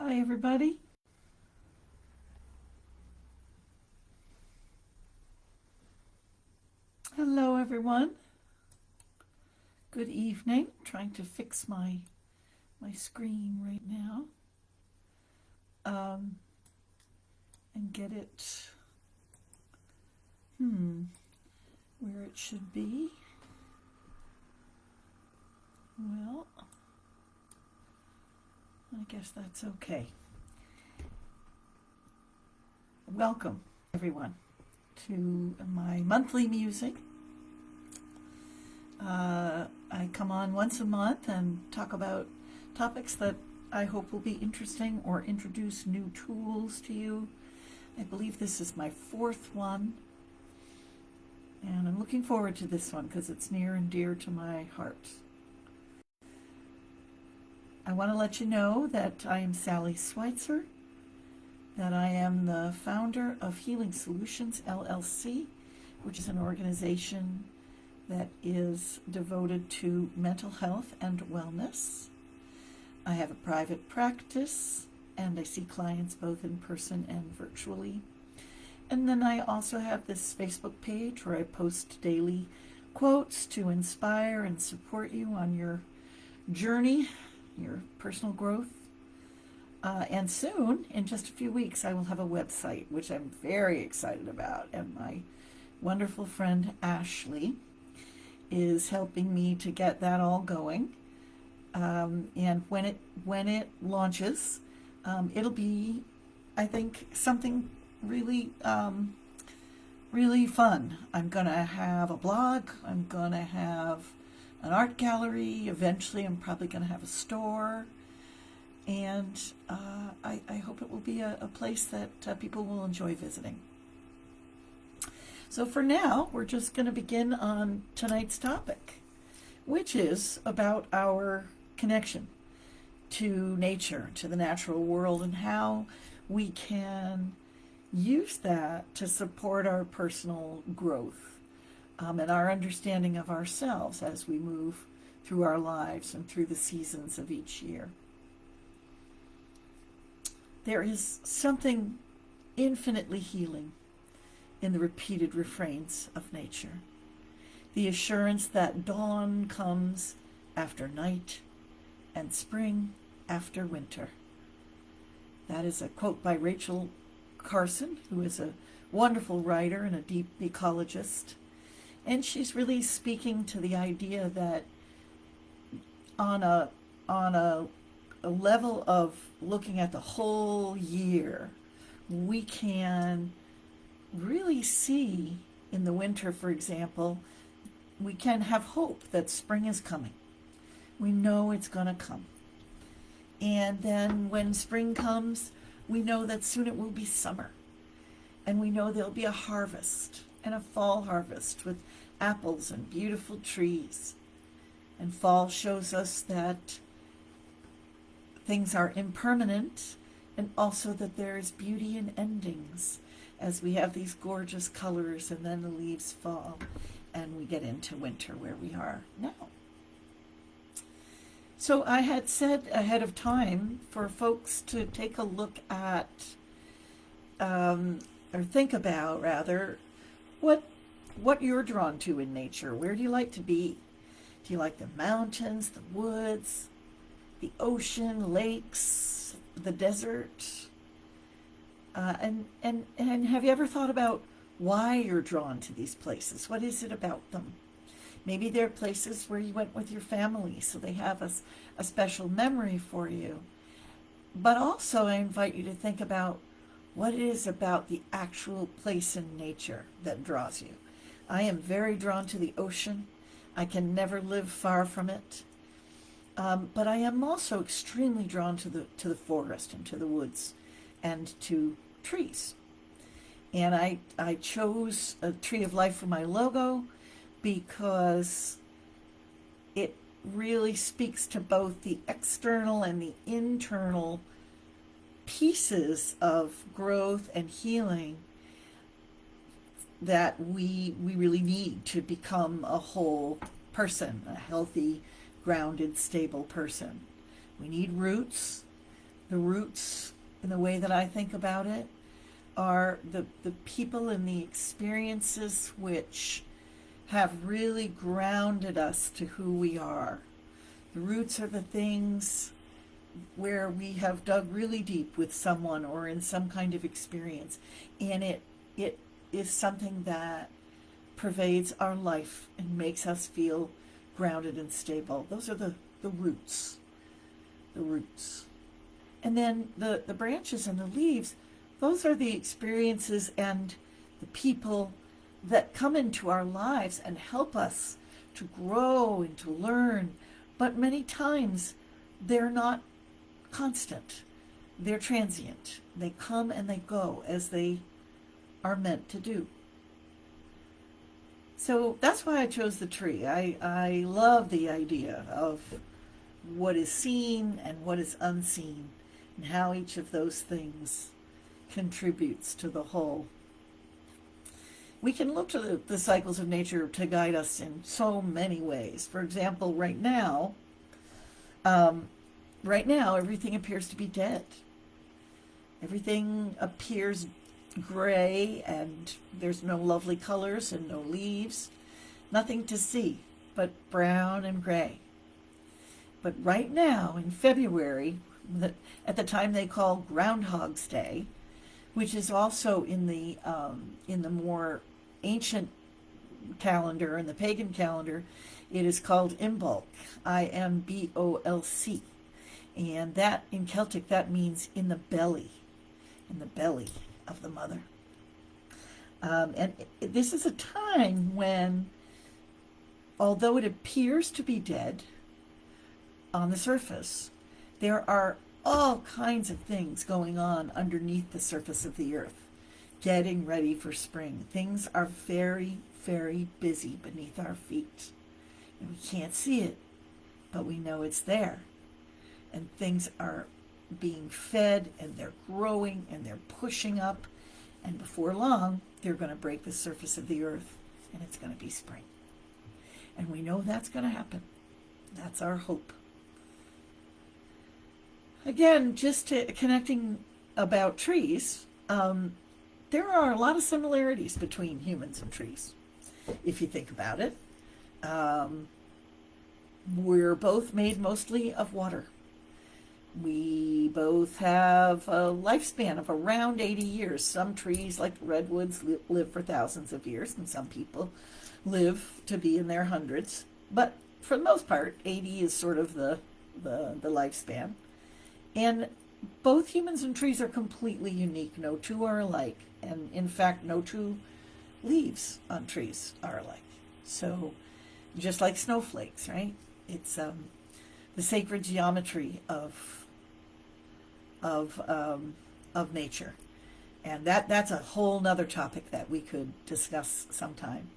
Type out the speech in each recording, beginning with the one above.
Hi, everybody. Hello, everyone. Good evening. Trying to fix my screen right now um, and get it where it should be. Well, I guess that's okay. Welcome, everyone, to my monthly music. I come on once a month and talk about topics that I hope will be interesting or introduce new tools to you. I believe this is my fourth one, and I'm looking forward to this one because it's near and dear to my heart. I want to let you know that I am Sally Schweitzer, that I am the founder of Healing Solutions LLC, which is an organization that is devoted to mental health and wellness. I have a private practice and I see clients both in person and virtually. And then I also have this Facebook page where I post daily quotes to inspire and support you on your journey, your personal growth. And soon, in just a few weeks, I will have a website, which I'm very excited about. And my wonderful friend Ashley is helping me to get that all going. And when it launches, it'll be, I think, something really really fun. I'm gonna have a blog. I'm gonna have an art gallery. Eventually, I'm probably gonna have a store, and I hope it will be a place that people will enjoy visiting. So for now, we're just going to begin on tonight's topic, which is about our connection to nature, to the natural world, and how we can use that to support our personal growth and our understanding of ourselves as we move through our lives and through the seasons of each year. There is something infinitely healing in the repeated refrains of nature. The assurance that dawn comes after night and spring after winter. That is a quote by Rachel Carson, who is a wonderful writer and a deep ecologist. And she's really speaking to the idea that on a level of looking at the whole year, we can really see in the winter, for example, we can have hope that spring is coming. We know it's going to come. And then when spring comes, we know that soon it will be summer. And we know there'll be a harvest and a fall harvest with apples and beautiful trees. And fall shows us that things are impermanent and also that there is beauty in endings as we have these gorgeous colors and then the leaves fall and we get into winter where we are now. So I had said ahead of time for folks to take a look at, or think about rather, what you're drawn to in nature. Where do you like to be? Do you like the mountains, the woods, the ocean, lakes, the desert? And have you ever thought about why you're drawn to these places? What is it about them? Maybe they're places where you went with your family, so they have a special memory for you. But also I invite you to think about what it is about the actual place in nature that draws you. I am very drawn to the ocean. I can never live far from it. But I am also extremely drawn to the forest and to the woods and to trees. And I chose a tree of life for my logo because it really speaks to both the external and the internal pieces of growth and healing that we really need to become a whole person, a healthy, grounded, stable person. We need roots. The roots, in the way that I think about it, are the people and the experiences which have really grounded us to who we are. The roots are the things where we have dug really deep with someone or in some kind of experience, and it is something that pervades our life and makes us feel grounded and stable. Those are the roots. The roots. And then the branches and the leaves, those are the experiences and the people that come into our lives and help us to grow and to learn. But many times they're not constant. They're transient. They come and they go as they are meant to do. So that's why I chose the tree. I love the idea of what is seen and what is unseen, and how each of those things contributes to the whole. We can look to the cycles of nature to guide us in so many ways. For example, right now, everything appears to be dead. Everything appears gray, and there's no lovely colors and no leaves. Nothing to see but brown and gray. But right now, in February, at the time they call Groundhog's Day, which is also in the more ancient calendar, in the pagan calendar, it is called Imbolc, Imbolc, and that in Celtic that means in the belly of the mother. This is a time when, although it appears to be dead on the surface, there are all kinds of things going on underneath the surface of the earth, getting ready for spring. Things are very, very busy beneath our feet. And we can't see it, but we know it's there. And things are being fed, and they're growing, and they're pushing up. And before long, they're going to break the surface of the earth, and it's going to be spring. And we know that's going to happen. That's our hope. Again, connecting about trees, there are a lot of similarities between humans and trees, if you think about it. We're both made mostly of water. We both have a lifespan of around 80 years. Some trees, like redwoods, live for thousands of years, and some people live to be in their hundreds. But for the most part, 80 is sort of the lifespan. And both humans and trees are completely unique. No two are alike. And in fact, no two leaves on trees are alike. So just like snowflakes, right? It's the sacred geometry of nature. And that's a whole nother topic that we could discuss sometime.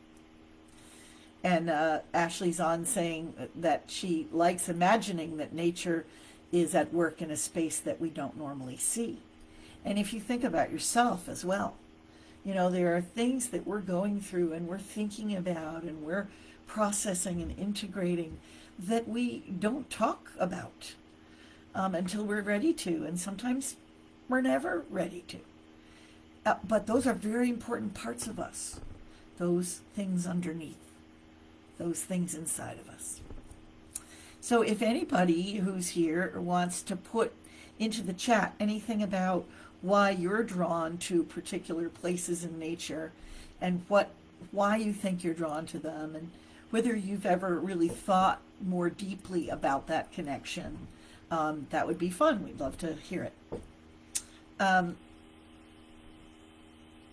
And Ashley's on saying that she likes imagining that nature is at work in a space that we don't normally see. And if you think about yourself as well, you know, there are things that we're going through and we're thinking about and we're processing and integrating that we don't talk about until we're ready to. And sometimes we're never ready to. But those are very important parts of us, those things underneath, those things inside of us. So if anybody who's here wants to put into the chat anything about why you're drawn to particular places in nature and why you think you're drawn to them, and whether you've ever really thought more deeply about that connection, that would be fun. We'd love to hear it. I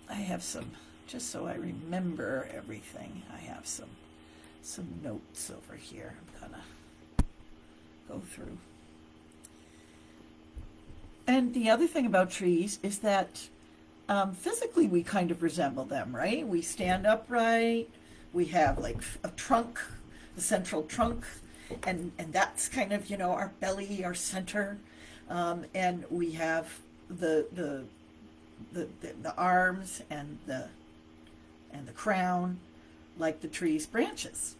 have some, just so I remember everything, I have some notes over here I'm gonna go through. And the other thing about trees is that physically we kind of resemble them, right? We stand upright, we have like a trunk, a central trunk, and that's kind of, you know, our belly, our center, and we have the arms and the crown like the tree's branches.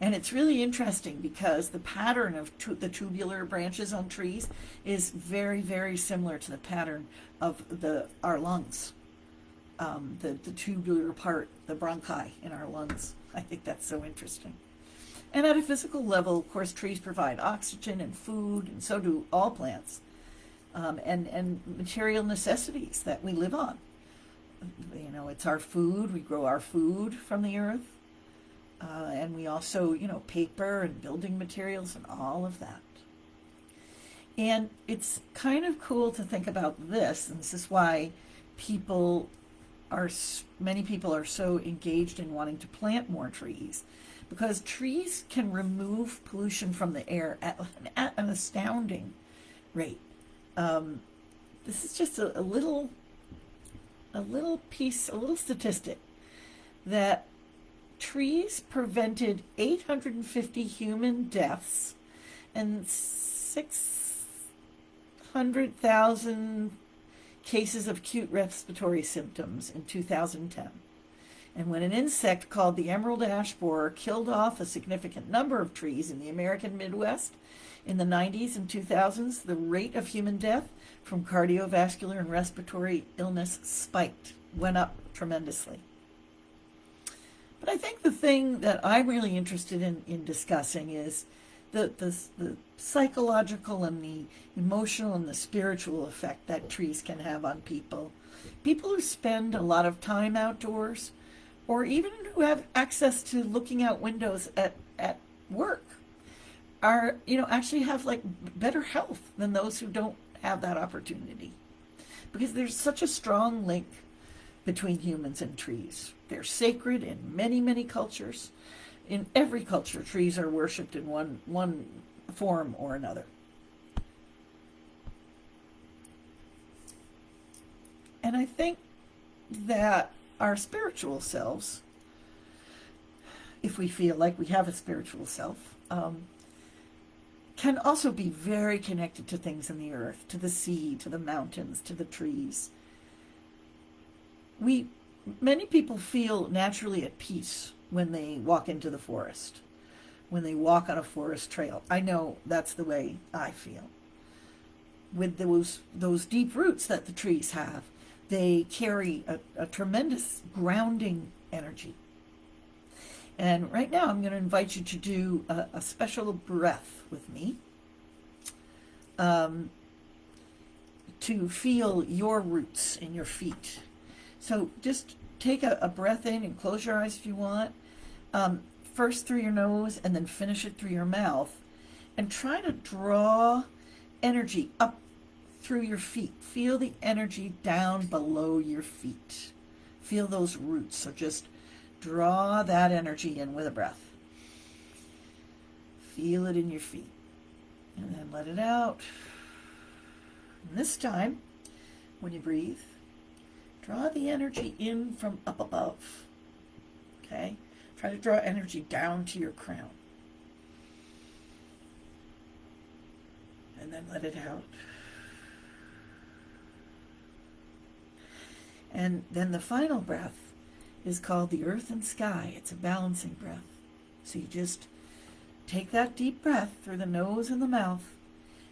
And it's really interesting because the pattern of the tubular branches on trees is very, very similar to the pattern of our lungs, the tubular part, the bronchi in our lungs. I think that's so interesting. And at a physical level, of course, trees provide oxygen and food, and so do all plants, and material necessities that we live on. You know, it's our food. We grow our food from the earth. And we also, paper and building materials and all of that. And it's kind of cool to think about this, and this is why many people are so engaged in wanting to plant more trees, because trees can remove pollution from the air at an astounding rate. This is just a little statistic that trees prevented 850 human deaths and 600,000 cases of acute respiratory symptoms in 2010. And when an insect called the emerald ash borer killed off a significant number of trees in the American Midwest in the 90s and 2000s, the rate of human death from cardiovascular and respiratory illness went up tremendously. But I think the thing that I'm really interested in discussing is the psychological and the emotional and the spiritual effect that trees can have on people. People who spend a lot of time outdoors, or even who have access to looking out windows at work, are, actually have like better health than those who don't have that opportunity. Because there's such a strong link between humans and trees. They're sacred in many, many cultures. In every culture, trees are worshipped in one form or another. And I think that our spiritual selves, if we feel like we have a spiritual self, can also be very connected to things in the earth, to the sea, to the mountains, to the trees. Many people feel naturally at peace when they walk into the forest, when they walk on a forest trail. I know that's the way I feel. With those deep roots that the trees have, they carry a tremendous grounding energy. And right now I'm going to invite you to do a special breath with me, to feel your roots in your feet. So just take a breath in and close your eyes if you want. First through your nose and then finish it through your mouth. And try to draw energy up through your feet. Feel the energy down below your feet. Feel those roots. So just draw that energy in with a breath. Feel it in your feet. And then let it out. And this time, when you breathe, draw the energy in from up above. Okay? Try to draw energy down to your crown. And then let it out. And then the final breath is called the earth and sky. It's a balancing breath. So you just take that deep breath through the nose and the mouth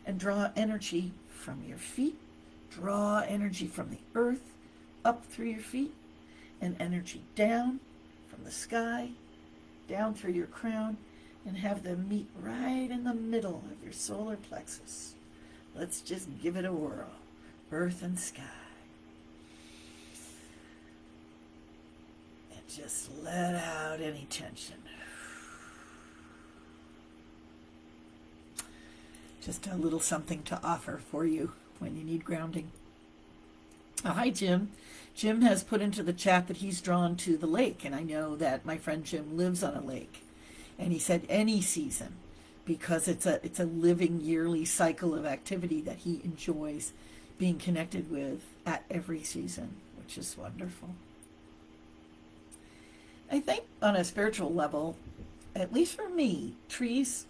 and draw energy from your feet. Draw energy from the earth up through your feet, and energy down from the sky, down through your crown, and have them meet right in the middle of your solar plexus. Let's just give it a whirl. Earth and sky. And just let out any tension. Just a little something to offer for you when you need grounding. Oh, hi, Jim. Jim has put into the chat that he's drawn to the lake, and I know that my friend Jim lives on a lake. And he said any season, because it's a living yearly cycle of activity that he enjoys being connected with at every season, which is wonderful. I think on a spiritual level, at least for me, trees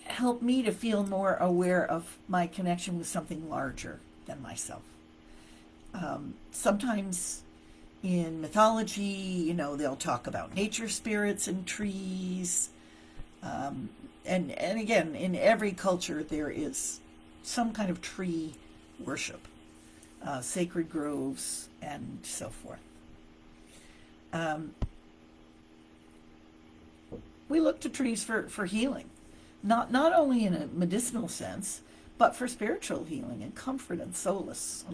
help me to feel more aware of my connection with something larger than myself. Sometimes in mythology, they'll talk about nature spirits and trees. And again, in every culture, there is some kind of tree worship, sacred groves, and so forth. We look to trees for healing, not only in a medicinal sense, but for spiritual healing and comfort and solace.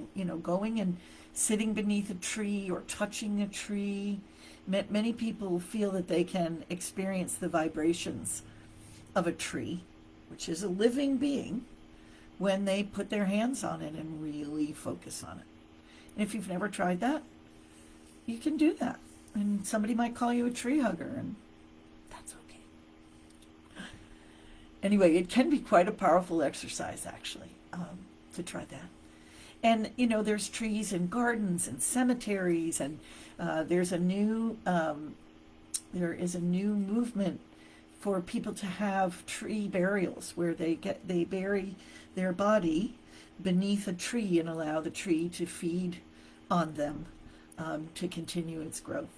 Going and sitting beneath a tree or touching a tree. Many people feel that they can experience the vibrations of a tree, which is a living being, when they put their hands on it and really focus on it. And if you've never tried that, you can do that. And somebody might call you a tree hugger, and that's okay. Anyway, it can be quite a powerful exercise, actually, to try that. And, there's trees in gardens and cemeteries, and there is a new movement for people to have tree burials where they bury their body beneath a tree and allow the tree to feed on them to continue its growth.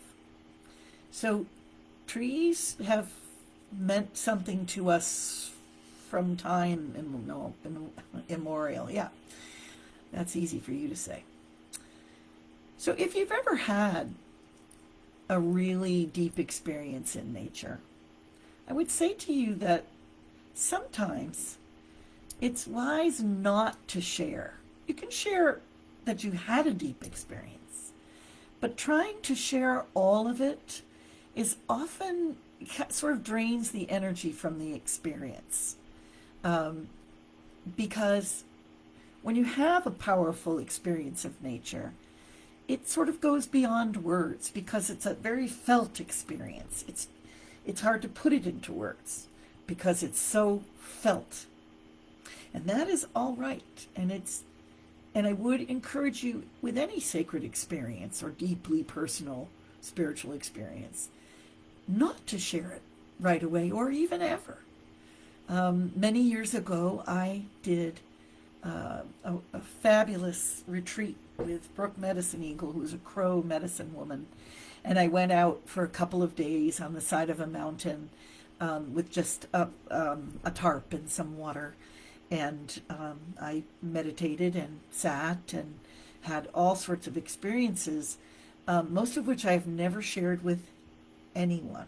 So trees have meant something to us from time immemorial. Yeah, that's easy for you to say. So if you've ever had a really deep experience in nature, I would say to you that sometimes it's wise not to share. You can share that you had a deep experience, but trying to share all of it is often sort of drains the energy from the experience. Because when you have a powerful experience of nature, it sort of goes beyond words because it's a very felt experience. It's hard to put it into words because it's so felt. And that is all right. And I would encourage you with any sacred experience or deeply personal spiritual experience not to share it right away or even ever. Many years ago, I did a fabulous retreat with Brooke Medicine Eagle, who's a Crow medicine woman. And I went out for a couple of days on the side of a mountain with just a tarp and some water. And I meditated and sat and had all sorts of experiences, most of which I have never shared with anyone.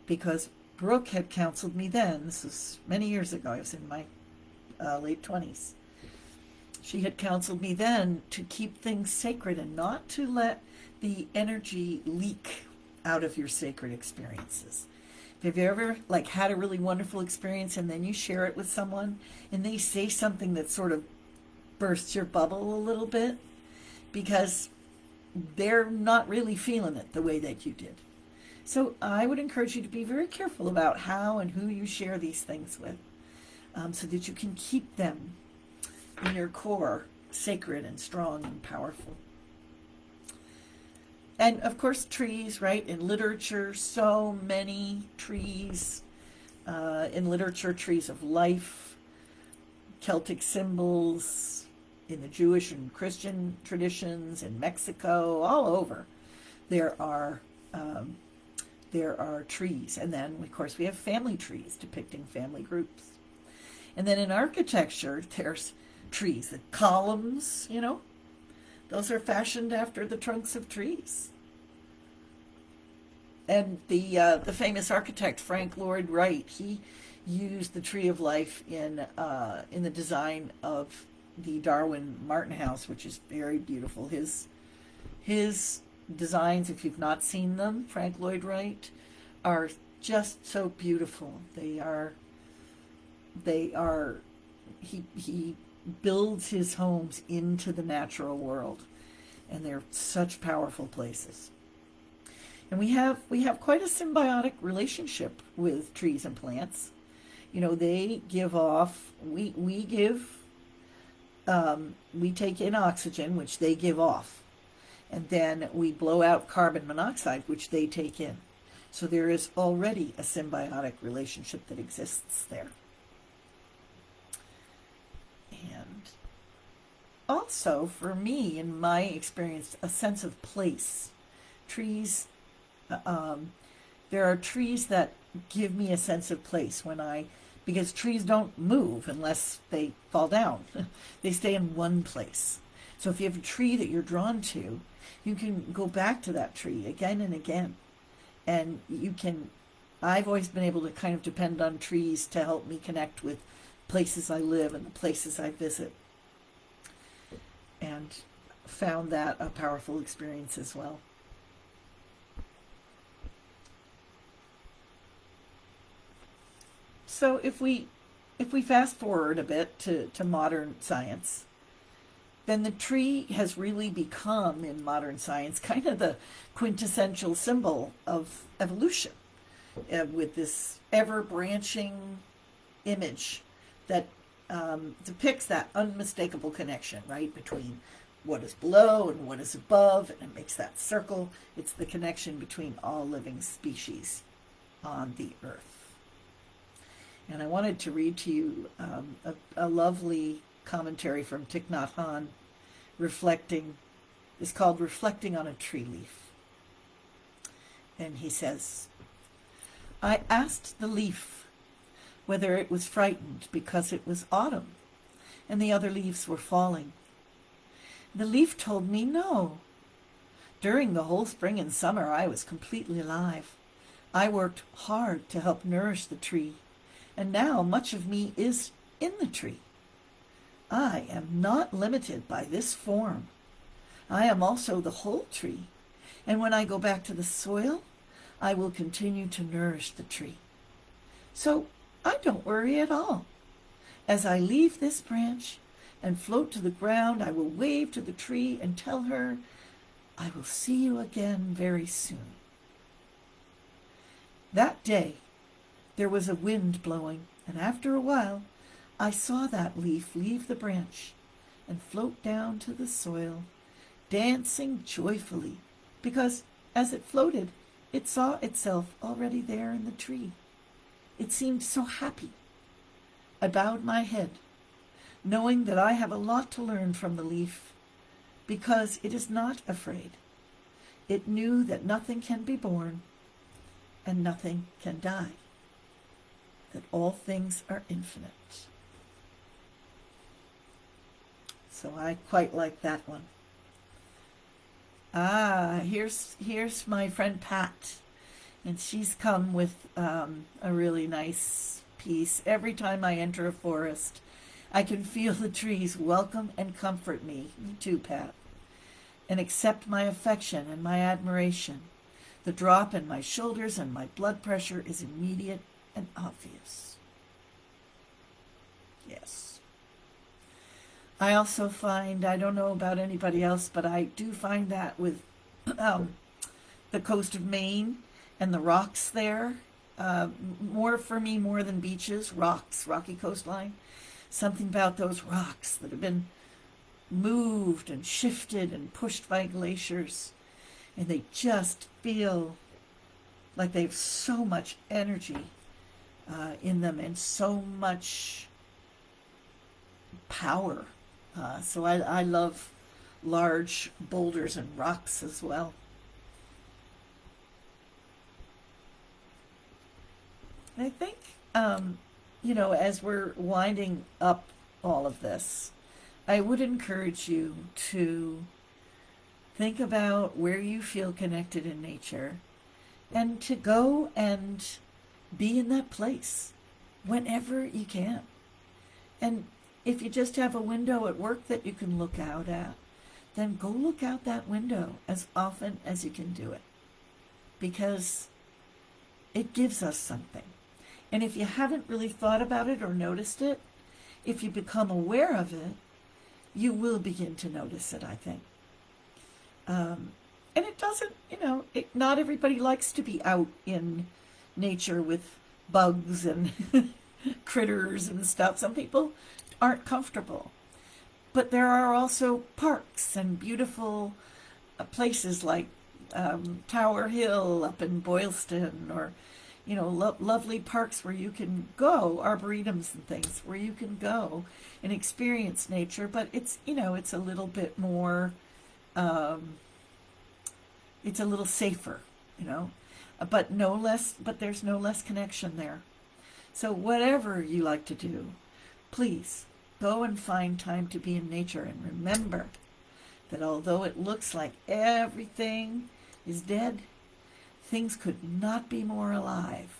Because Brooke had counseled me then, this was many years ago, I was in my late 20s. She had counseled me then to keep things sacred and not to let the energy leak out of your sacred experiences. Have you ever had a really wonderful experience and then you share it with someone and they say something that sort of bursts your bubble a little bit because they're not really feeling it the way that you did? So I would encourage you to be very careful about how and who you share these things with, so that you can keep them in your core sacred and strong and powerful. And of course, trees, right? In literature, so many trees. In literature, trees of life, Celtic symbols, in the Jewish and Christian traditions, in Mexico, all over, there are trees. And then, of course, we have family trees depicting family groups. And then in architecture, there's trees. The columns, those are fashioned after the trunks of trees. And the famous architect Frank Lloyd Wright, he used the tree of life in the design of the Darwin Martin House, which is very beautiful. His designs, if you've not seen them, Frank Lloyd Wright, are just so beautiful. He builds his homes into the natural world, and they're such powerful places. And we have quite a symbiotic relationship with trees and plants. They give off, we take in oxygen, which they give off, and then we blow out carbon monoxide, which they take in. So there is already a symbiotic relationship that exists there. And also, for me, in my experience, a sense of place. Trees, there are trees that give me a sense of place because trees don't move unless they fall down. They stay in one place. So if you have a tree that you're drawn to, you can go back to that tree again and again. And I've always been able to kind of depend on trees to help me connect with places I live and the places I visit. And found that a powerful experience as well. So if we fast forward a bit to modern science, then the tree has really become, in modern science, kind of the quintessential symbol of evolution, with this ever branching image that depicts that unmistakable connection, right, between what is below and what is above, and it makes that circle. It's the connection between all living species on the earth. And I wanted to read to you a lovely commentary from Thich Nhat Hanh, it's called Reflecting on a Tree Leaf. And he says, I asked the leaf whether it was frightened because it was autumn and the other leaves were falling. The leaf told me no. During the whole spring and summer, I was completely alive. I worked hard to help nourish the tree, and now much of me is in the tree. I am not limited by this form. I am also the whole tree, and when I go back to the soil, I will continue to nourish the tree. So I don't worry at all. As I leave this branch and float to the ground, I will wave to the tree and tell her, I will see you again very soon. That day, there was a wind blowing, and after a while, I saw that leaf leave the branch and float down to the soil, dancing joyfully, because as it floated, it saw itself already there in the tree. It seemed so happy. I bowed my head, knowing that I have a lot to learn from the leaf, because it is not afraid. It knew that nothing can be born and nothing can die, that all things are infinite. So I quite like that one. Here's my friend Pat, and she's come with a really nice piece. Every time I enter a forest, I can feel the trees welcome and comfort me. Me too, Pat. And accept my affection and my admiration. The drop in my shoulders and my blood pressure is immediate and obvious. Yes. I also find, I don't know about anybody else, but I do find that with the coast of Maine and the rocks there, more for me, more than beaches, rocks, rocky coastline. Something about those rocks that have been moved and shifted and pushed by glaciers, and they just feel like they have so much energy in them and so much power. So I love large boulders and rocks as well. I think, as we're winding up all of this, I would encourage you to think about where you feel connected in nature and to go and be in that place whenever you can. And if you just have a window at work that you can look out at, then go look out that window as often as you can do it, because it gives us something. And if you haven't really thought about it or noticed it, if you become aware of it, you will begin to notice it, I think. And it doesn't, not everybody likes to be out in nature with bugs and critters and stuff. Some people aren't comfortable. But there are also parks and beautiful places like Tower Hill up in Boylston, or lovely parks where you can go, arboretums and things, where you can go and experience nature. But it's it's a little bit more, it's a little safer. but there's no less connection there. So whatever you like to do, please go and find time to be in nature, and remember that although it looks like everything is dead, things could not be more alive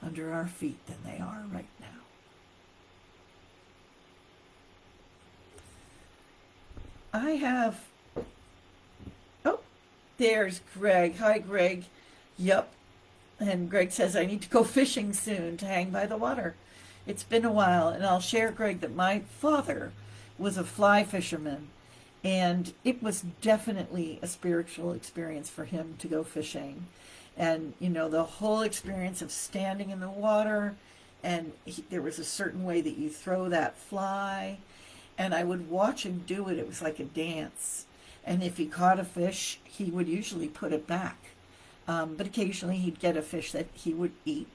under our feet than they are right now. I have, oh, there's Greg. Hi, Greg. Yep. And Greg says, I need to go fishing soon to hang by the water. It's been a while, and I'll share, Greg, that my father was a fly fisherman, and it was definitely a spiritual experience for him to go fishing. And, you know, the whole experience of standing in the water, and there was a certain way that you throw that fly, and I would watch him do it. It was like a dance. And if he caught a fish, he would usually put it back. But occasionally he'd get a fish that he would eat.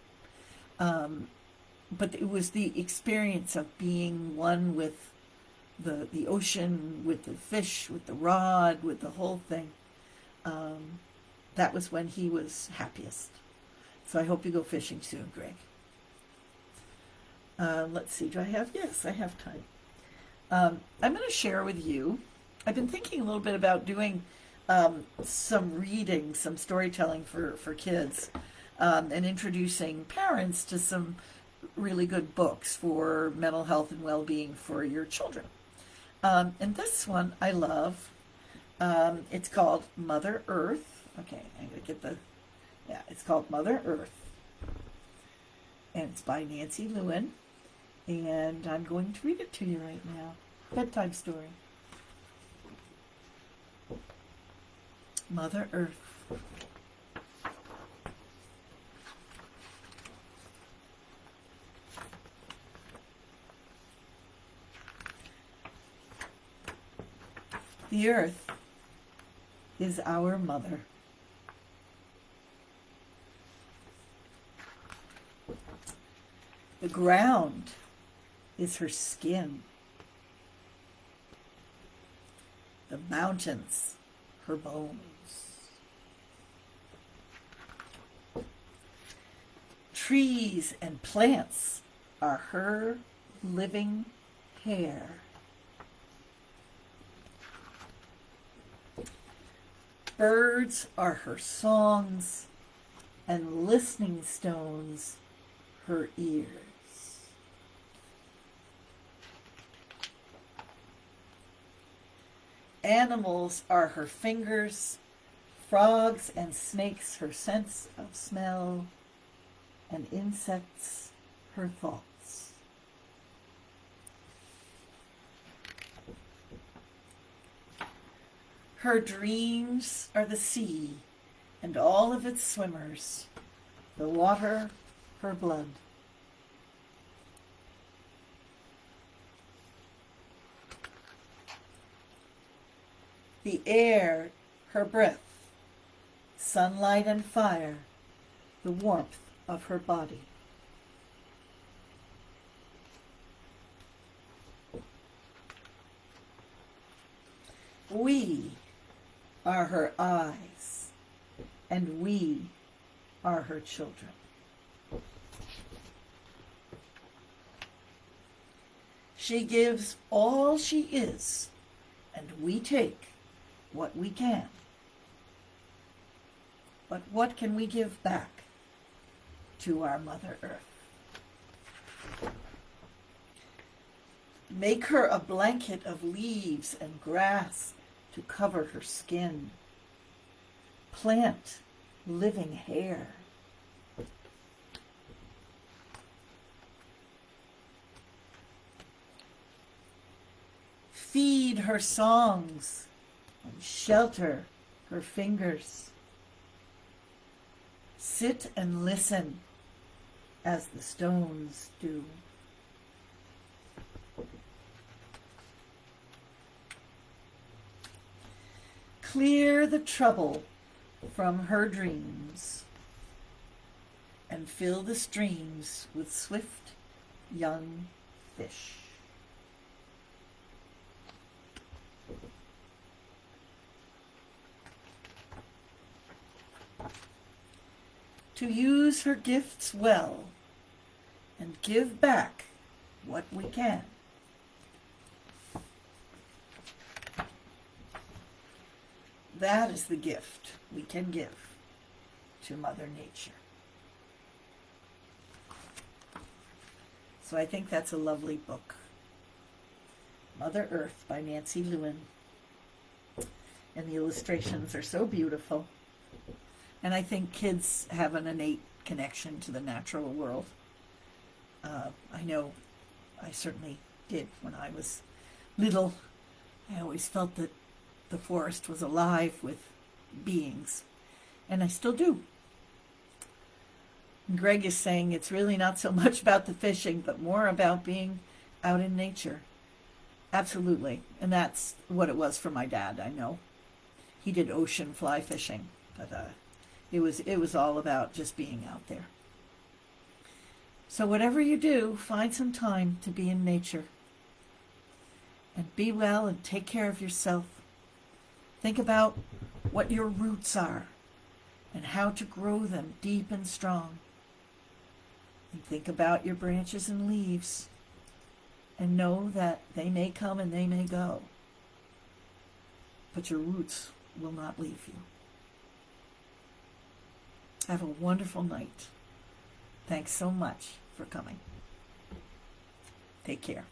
But it was the experience of being one with the ocean, with the fish, with the rod, with the whole thing. That was when he was happiest. So I hope you go fishing soon, Greg. Let's see, do I have? Yes, I have time. I'm going to share with you, I've been thinking a little bit about doing some reading, some storytelling for kids, and introducing parents to some really good books for mental health and well-being for your children. And this one I love. It's called Mother Earth. Okay, I'm going to get it's called Mother Earth. And it's by Nancy Lewin. And I'm going to read it to you right now. Bedtime story. Mother Earth. The earth is our mother. The ground is her skin. The mountains, her bones. Trees and plants are her living hair. Birds are her songs, and listening stones her ears. Animals are her fingers, frogs and snakes her sense of smell, and insects her thoughts. Her dreams are the sea and all of its swimmers, the water her blood. The air her breath, sunlight and fire, the warmth of her body. We are her eyes, and we are her children. She gives all she is, and we take what we can. But what can we give back to our Mother Earth? Make her a blanket of leaves and grass to cover her skin. Plant living hair. Feed her songs and shelter her fingers. Sit and listen as the stones do. Clear the trouble from her dreams and fill the streams with swift young fish. to use her gifts well and give back what we can. That is the gift we can give to Mother Nature. So I think that's a lovely book. Mother Earth by Nancy Lewin. And the illustrations are so beautiful. And I think kids have an innate connection to the natural world. I know I certainly did when I was little. I always felt that the forest was alive with beings, and I still do. And Greg is saying it's really not so much about the fishing, but more about being out in nature. Absolutely. And that's what it was for my dad, I know. He did ocean fly fishing, but it was all about just being out there. So whatever you do, find some time to be in nature. And be well and take care of yourself. Think about what your roots are and how to grow them deep and strong. And think about your branches and leaves and know that they may come and they may go, but your roots will not leave you. Have a wonderful night. Thanks so much for coming. Take care.